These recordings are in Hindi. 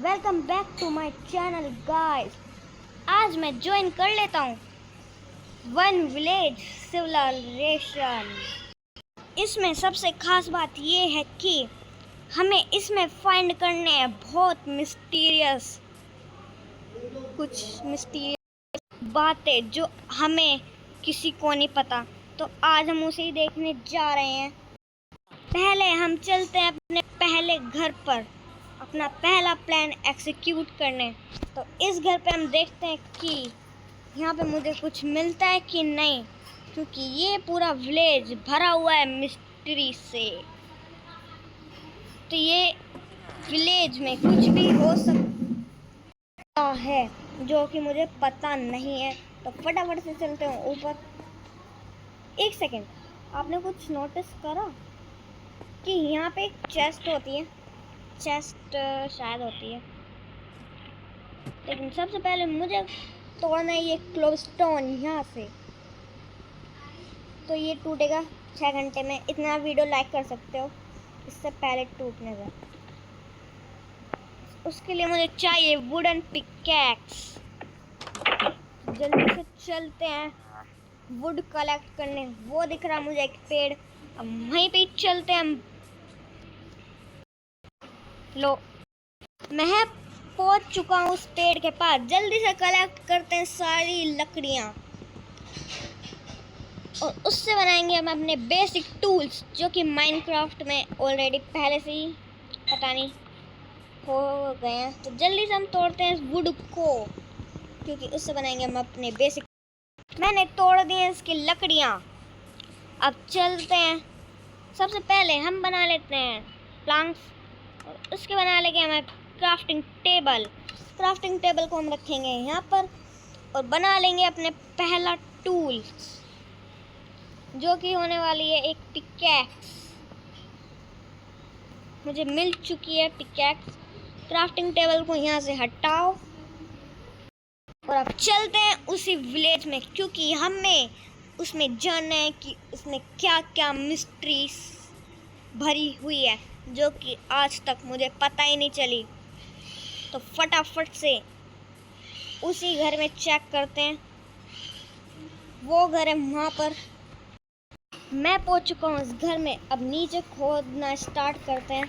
Welcome back to my channel guys. आज मैं ज्वाइन कर लेता हूँ वन विलेज सिविलाइजेशन। इसमें सबसे खास बात ये है कि हमें इसमें फाइंड करने हैं बहुत कुछ मिस्टीरियस बातें जो हमें किसी को नहीं पता। तो आज हम उसे ही देखने जा रहे हैं। पहले हम चलते हैं अपने पहले घर पर अपना पहला प्लान एग्जीक्यूट करने। तो इस घर पे हम देखते हैं कि यहाँ पे मुझे कुछ मिलता है कि नहीं, क्योंकि ये पूरा विलेज भरा हुआ है मिस्ट्री से। तो ये विलेज में कुछ भी हो सकता है जो कि मुझे पता नहीं है। तो फटाफट से चलते हैं ऊपर। एक सेकेंड, आपने कुछ नोटिस करा कि यहाँ पे एक चेस्ट होती है? चेस्ट शायद होती है, लेकिन सबसे पहले मुझे तोड़ना है ये क्लोबस्टोन यहाँ से। तो ये टूटेगा 6 घंटे में। इतना वीडियो लाइक कर सकते हो इससे पहले टूटने से। उसके लिए मुझे चाहिए वुडन पिकैक्स। जल्दी से चलते हैं वुड कलेक्ट करने। वो दिख रहा मुझे एक पेड़, अब वहीं पे चलते हैं। लो, मैं पहुंच चुका हूँ उस पेड़ के पास। जल्दी से कलेक्ट करते हैं सारी लकड़ियाँ और उससे बनाएंगे हम अपने बेसिक टूल्स, जो कि माइनक्राफ्ट में ऑलरेडी पहले से ही पता नहीं हो गए हैं। तो जल्दी से हम तोड़ते हैं इस वुड को, क्योंकि उससे बनाएंगे हम अपने बेसिक। मैंने तोड़ दी हैं इसकी लकड़ियाँ। अब चलते हैं। सबसे पहले हम बना लेते हैं प्लैंक्स और उसके बना लेंगे हमें क्राफ्टिंग टेबल। क्राफ्टिंग टेबल को हम रखेंगे यहाँ पर और बना लेंगे अपने पहला टूल, जो कि होने वाली है एक पिकैक्स। मुझे मिल चुकी है पिकैक्स। क्राफ्टिंग टेबल को यहाँ से हटाओ और अब चलते हैं उसी विलेज में, क्योंकि हमें उसमें जानना है कि उसमें क्या क्या मिस्ट्रीज भरी हुई है, जो कि आज तक मुझे पता ही नहीं चली। तो फटाफट से उसी घर में चेक करते हैं। वो घर है वहाँ पर। मैं पहुँच चुका हूँ इस घर में। अब नीचे खोदना स्टार्ट करते हैं,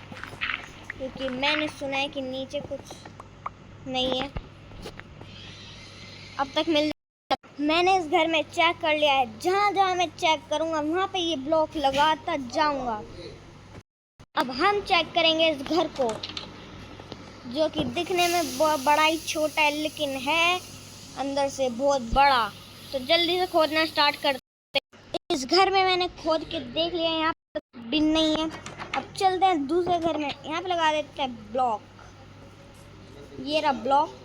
क्योंकि मैंने सुना है कि नीचे कुछ नहीं है। अब तक मैंने इस घर में चेक कर लिया है। जहाँ जहाँ मैं चेक करूँगा वहाँ पे ये ब्लॉक लगाता जाऊँगा। अब हम चेक करेंगे इस घर को, जो कि दिखने में बड़ा ही छोटा है, लेकिन है अंदर से बहुत बड़ा। तो जल्दी से खोदना स्टार्ट करते हैं। इस घर में मैंने खोद के देख लिया, यहाँ पर भी नहीं है। अब चलते हैं दूसरे घर में। यहाँ पे लगा देते हैं ब्लॉक। ये रहा ब्लॉक।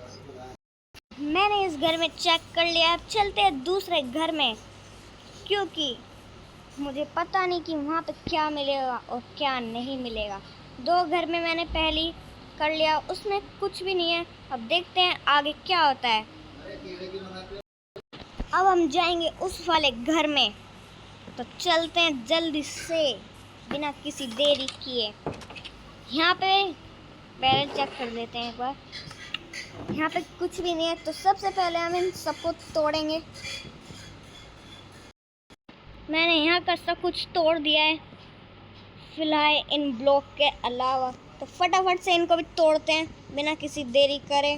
मैंने इस घर में चेक कर लिया। अब चलते हैं दूसरे घर में, क्योंकि मुझे पता नहीं कि वहाँ पे क्या मिलेगा और क्या नहीं मिलेगा। 2 घर में मैंने पहली कर लिया, उसमें कुछ भी नहीं है। अब देखते हैं आगे क्या होता है। अब हम जाएंगे उस वाले घर में। तो चलते हैं जल्दी से बिना किसी देरी किए। यहाँ पे पहले चेक कर लेते हैं एक बार। यहाँ पे कुछ भी नहीं है। तो सबसे पहले हम इन सबको तोड़ेंगे। मैंने यहाँ का सब कुछ तोड़ दिया है, फिलहाल इन ब्लॉक के अलावा। तो फटाफट से इनको भी तोड़ते हैं बिना किसी देरी करे।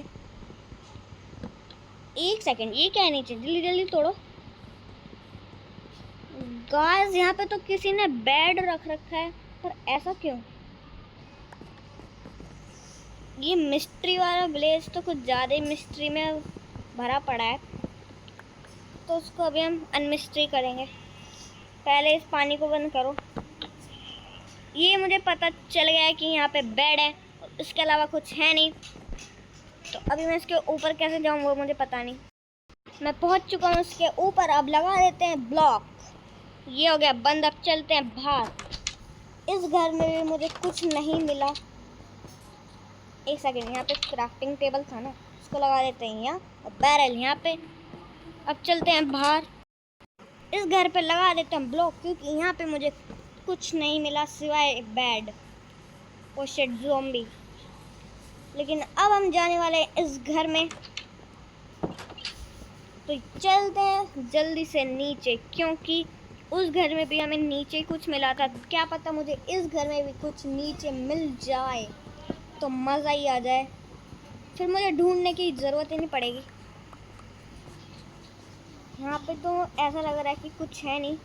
एक सेकंड, ये क्या है नीचे? जल्दी जल्दी तोड़ो गाइस। यहाँ पे तो किसी ने बेड रख रखा है, पर ऐसा क्यों? ये मिस्ट्री वाला विलेज तो कुछ ज़्यादा ही मिस्ट्री में भरा पड़ा है। तो उसको अभी हम अनमिस्ट्री करेंगे। पहले इस पानी को बंद करो। ये मुझे पता चल गया है कि यहाँ पे बेड है, इसके अलावा कुछ है नहीं। तो अभी मैं इसके ऊपर कैसे जाऊँ वो मुझे पता नहीं। मैं पहुँच चुका हूँ इसके ऊपर। अब लगा देते हैं ब्लॉक। ये हो गया बंद। अब चलते हैं बाहर। इस घर में भी मुझे कुछ नहीं मिला। एक सेकेंड, यहाँ पे क्राफ्टिंग टेबल था ना, इसको लगा देते हैं यहाँ, और बैरल यहाँ पे। अब चलते हैं बाहर। इस घर पे लगा देते हैं ब्लॉक, क्योंकि यहाँ पे मुझे कुछ नहीं मिला सिवाय एक बेड। Oh shit, zombie. लेकिन अब हम जाने वाले हैं इस घर में, तो चलते हैं जल्दी से नीचे, क्योंकि उस घर में भी हमें नीचे कुछ मिला था। क्या पता मुझे इस घर में भी कुछ नीचे मिल जाए तो मज़ा ही आ जाए, फिर मुझे ढूंढने की ज़रूरत ही नहीं पड़ेगी। यहाँ पे तो ऐसा लग रहा है कि कुछ है नहीं,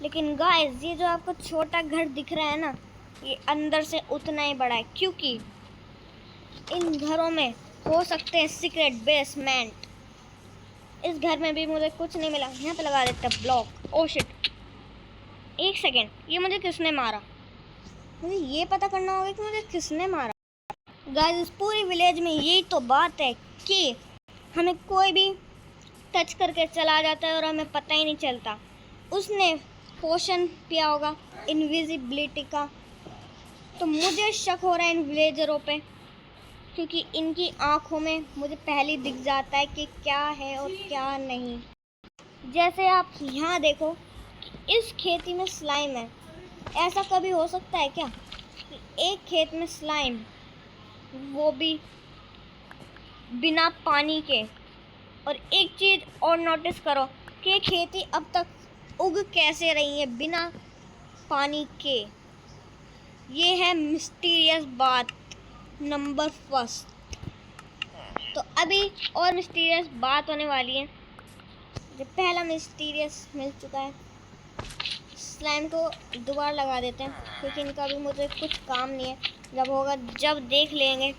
लेकिन गाइस ये जो आपको छोटा घर दिख रहा है ना, ये अंदर से उतना ही बड़ा है, क्योंकि इन घरों में हो सकते हैं सीक्रेट बेसमेंट। इस घर में भी मुझे कुछ नहीं मिला। यहाँ पे लगा देते हैं ब्लॉक। ओ शिट, एक सेकेंड, ये मुझे किसने मारा? मुझे ये पता करना होगा कि मुझे किसने मारा। गाइस इस पूरी विलेज में यही तो बात है कि हमें कोई भी टच करके चला जाता है और हमें पता ही नहीं चलता। उसने पोशन पिया होगा इनविजिबिलिटी का, तो मुझे शक हो रहा है इन विलेजरों पे, क्योंकि इनकी आँखों में मुझे पहले दिख जाता है कि क्या है और क्या नहीं। जैसे आप यहाँ देखो कि इस खेती में स्लाइम है। ऐसा कभी हो सकता है क्या कि एक खेत में स्लाइम, वो भी बिना पानी के? और एक चीज़ और नोटिस करो कि खेती अब तक उग कैसे रही है बिना पानी के। ये है मिस्टीरियस बात नंबर फर्स्ट। तो अभी और मिस्टीरियस बात होने वाली है। जो पहला मिस्टीरियस मिल चुका है, स्लाइम को दोबारा लगा देते हैं, क्योंकि इनका भी मुझे कुछ काम नहीं है। जब होगा जब देख लेंगे।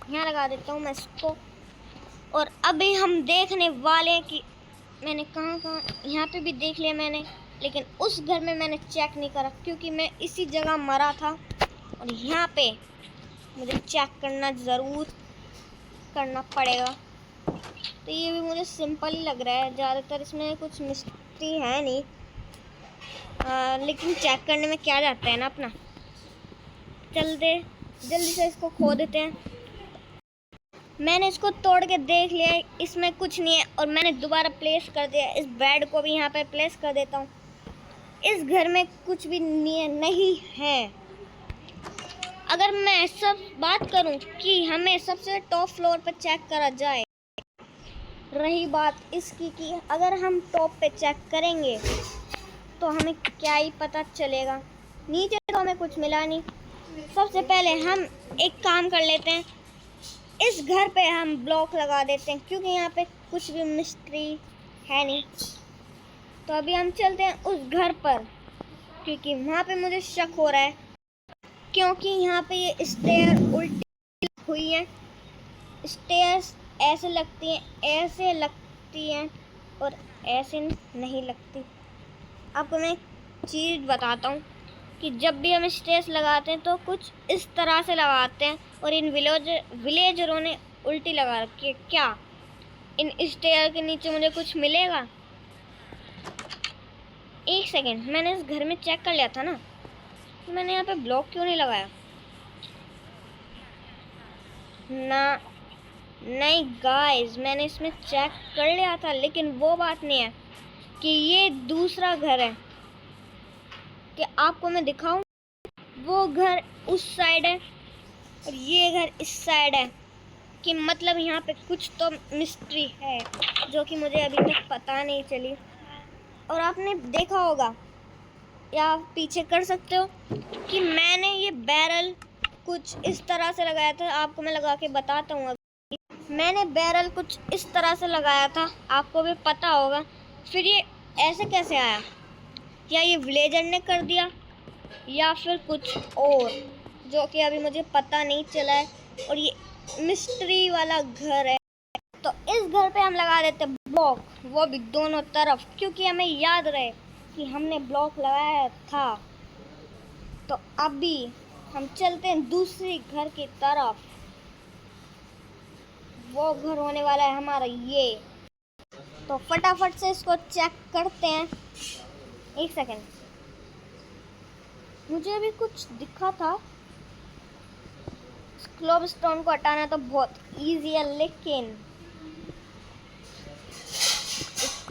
यहाँ लगा देता हूँ मैं इसको। और अभी हम देखने वाले हैं कि मैंने कहाँ यहाँ पे भी देख लिया मैंने, लेकिन उस घर में मैंने चेक नहीं करा, क्योंकि मैं इसी जगह मरा था। और यहाँ पे मुझे चेक करना ज़रूर करना पड़ेगा। तो ये भी मुझे सिंपल ही लग रहा है, ज़्यादातर इसमें कुछ मिस्ट्री है नहीं। लेकिन चेक करने में क्या जाता है ना अपना। जल्दी से इसको खो देते हैं। मैंने इसको तोड़ के देख लिया है, इसमें कुछ नहीं है, और मैंने दोबारा प्लेस कर दिया। इस बेड को भी यहाँ पे प्लेस कर देता हूँ। इस घर में कुछ भी नहीं है। अगर मैं सब बात करूं कि हमें सबसे टॉप फ्लोर पर चेक करा जाए, रही बात इसकी कि अगर हम टॉप पे चेक करेंगे तो हमें क्या ही पता चलेगा। नीचे तो हमें कुछ मिला नहीं। सबसे पहले हम एक काम कर लेते हैं, इस घर पे हम ब्लॉक लगा देते हैं, क्योंकि यहाँ पे कुछ भी मिस्ट्री है नहीं। तो अभी हम चलते हैं उस घर पर, क्योंकि वहाँ पे मुझे शक हो रहा है, क्योंकि यहाँ पे ये स्टेयर उल्टी हुई है। स्टेयर्स ऐसे लगती हैं और ऐसे नहीं लगती। आपको मैं एक चीज़ बताता हूँ कि जब भी हम स्टेयर्स लगाते हैं तो कुछ इस तरह से लगाते हैं, और इन विलेजरों ने उल्टी लगा रखी है। क्या इन स्टेयर के नीचे मुझे कुछ मिलेगा? एक सेकेंड, मैंने इस घर में चेक कर लिया था ना, मैंने यहाँ पे ब्लॉक क्यों नहीं लगाया? नहीं गाइस, मैंने इसमें चेक कर लिया था, लेकिन वो बात नहीं है कि ये दूसरा घर है। कि आपको मैं दिखाऊं, वो घर उस साइड है और ये घर इस साइड है, कि मतलब यहाँ पे कुछ तो मिस्ट्री है जो कि मुझे अभी तक पता नहीं चली। और आपने देखा होगा या आप पीछे कर सकते हो कि मैंने ये बैरल कुछ इस तरह से लगाया था। आपको मैं लगा के बताता हूँ। मैंने बैरल कुछ इस तरह से लगाया था, आपको भी पता होगा। फिर ये ऐसे कैसे आया? या ये विलेजर ने कर दिया या फिर कुछ और, जो कि अभी मुझे पता नहीं चला है। और ये मिस्ट्री वाला घर है, तो इस घर पे हम लगा देते ब्लॉक, वो भी दोनों तरफ, क्योंकि हमें याद रहे कि हमने ब्लॉक लगाया था। तो अभी हम चलते हैं दूसरी घर की तरफ। वो घर होने वाला है हमारा ये। तो फटाफट से इसको चेक करते हैं। एक सेकेंड, मुझे अभी कुछ दिखा था। क्लोब स्टोन को हटाना तो बहुत इजी है, लेकिन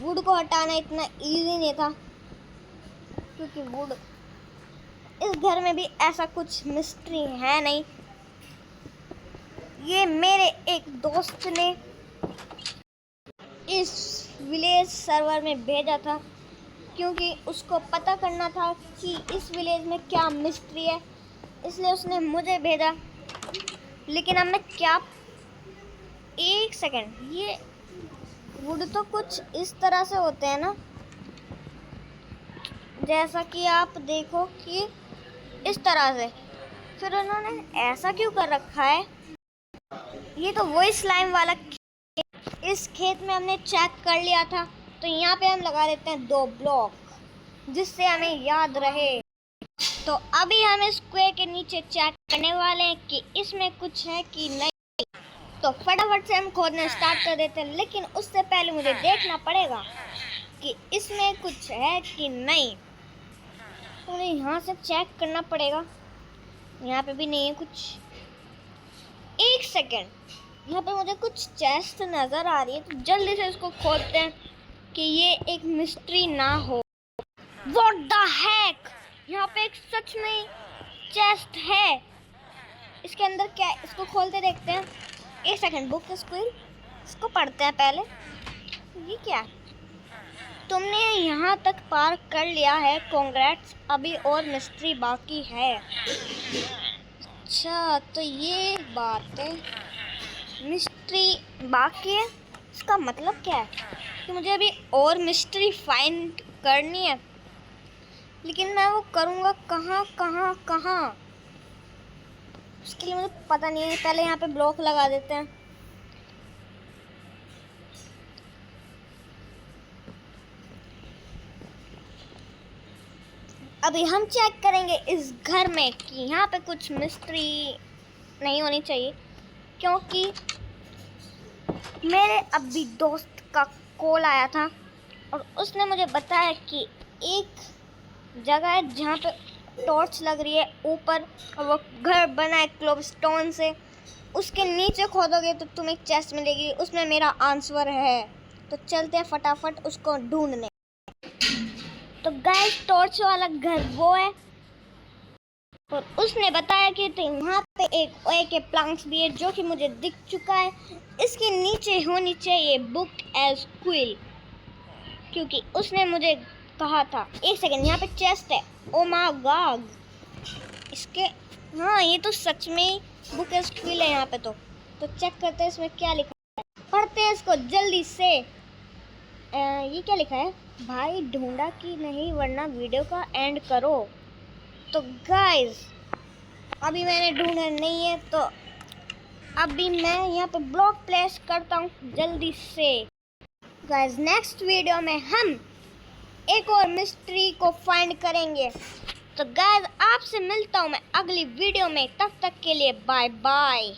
वुड को हटाना इतना इजी नहीं था, क्योंकि वुड इस घर में भी ऐसा कुछ मिस्ट्री है नहीं। ये मेरे एक दोस्त ने इस विलेज सर्वर में भेजा था, क्योंकि उसको पता करना था कि इस विलेज में क्या मिस्ट्री है, इसलिए उसने मुझे भेजा। लेकिन अब मैं क्या, एक सेकंड, ये वुड तो कुछ इस तरह से होते हैं ना, जैसा कि आप देखो कि इस तरह से। फिर उन्होंने ऐसा क्यों कर रखा है? ये तो वही स्लाइम वाला इस खेत में हमने चेक कर लिया था, तो यहाँ पे हम लगा देते हैं 2 ब्लॉक, जिससे हमें याद रहे। तो अभी हम इस कुएं के नीचे चेक करने वाले हैं कि इसमें कुछ है कि नहीं। तो फटाफट से हम खोदना स्टार्ट कर देते हैं, लेकिन उससे पहले मुझे देखना पड़ेगा कि इसमें कुछ है कि नहीं। तो मुझे यहाँ से चेक करना पड़ेगा। यहाँ पे भी नहीं है कुछ। एक सेकेंड, यहाँ पे मुझे कुछ चेस्ट नज़र आ रही है, तो जल्दी से इसको खोदते हैं कि ये एक मिस्ट्री ना हो। What the heck? यहाँ पे एक सच में चेस्ट है। इसके अंदर क्या है? इसको खोलते देखते हैं। एक सेकेंड, बुक स्कूल, इसको पढ़ते हैं पहले। ये क्या है? तुमने यहाँ तक पार कर लिया है, कॉन्ग्रेट्स, अभी और मिस्ट्री बाकी है। अच्छा, तो ये बात है, मिस्ट्री बाकी है। इसका मतलब क्या है कि मुझे अभी और मिस्ट्री फाइंड करनी है, लेकिन मैं वो करूँगा कहाँ? उसके लिए मुझे पता नहीं है। पहले यहाँ पे ब्लॉक लगा देते हैं। अभी हम चेक करेंगे इस घर में कि यहाँ पे कुछ मिस्ट्री नहीं होनी चाहिए, क्योंकि मेरे अभी दोस्त का कॉल आया था और उसने मुझे बताया कि एक जगह है जहाँ पे टॉर्च लग रही है ऊपर, और वो घर बना है क्लोबस्टोन से। उसके नीचे खोदोगे तो तुम्हें एक चेस्ट मिलेगी, उसमें मेरा आंसर है। तो चलते हैं फटाफट उसको ढूंढने। तो गाइस, टॉर्च वाला घर वो है, और उसने बताया कि तो वहाँ पे एक ओए के प्लांट्स भी है, जो कि मुझे दिख चुका है। इसके नीचे होनी चाहिए बुक एज क्विल, क्योंकि उसने मुझे कहा था। एक सेकंड, यहाँ पे चेस्ट है। ओ माय गॉड, इसके, हाँ, ये तो सच में बुक एज क्विल है यहाँ पे। तो चेक करते हैं इसमें क्या लिखा है, पढ़ते हैं इसको जल्दी से। ये क्या लिखा है? भाई ढूंढा कि नहीं, वरना वीडियो का एंड करो। तो गाइस, अभी मैंने ढूंढा नहीं है, तो अभी मैं यहाँ पे ब्लॉक प्लेस करता हूँ जल्दी से। गाइस, नेक्स्ट वीडियो में हम एक और मिस्ट्री को फाइंड करेंगे। तो गाइस, आपसे मिलता हूँ मैं अगली वीडियो में। तब तक के लिए बाय बाय।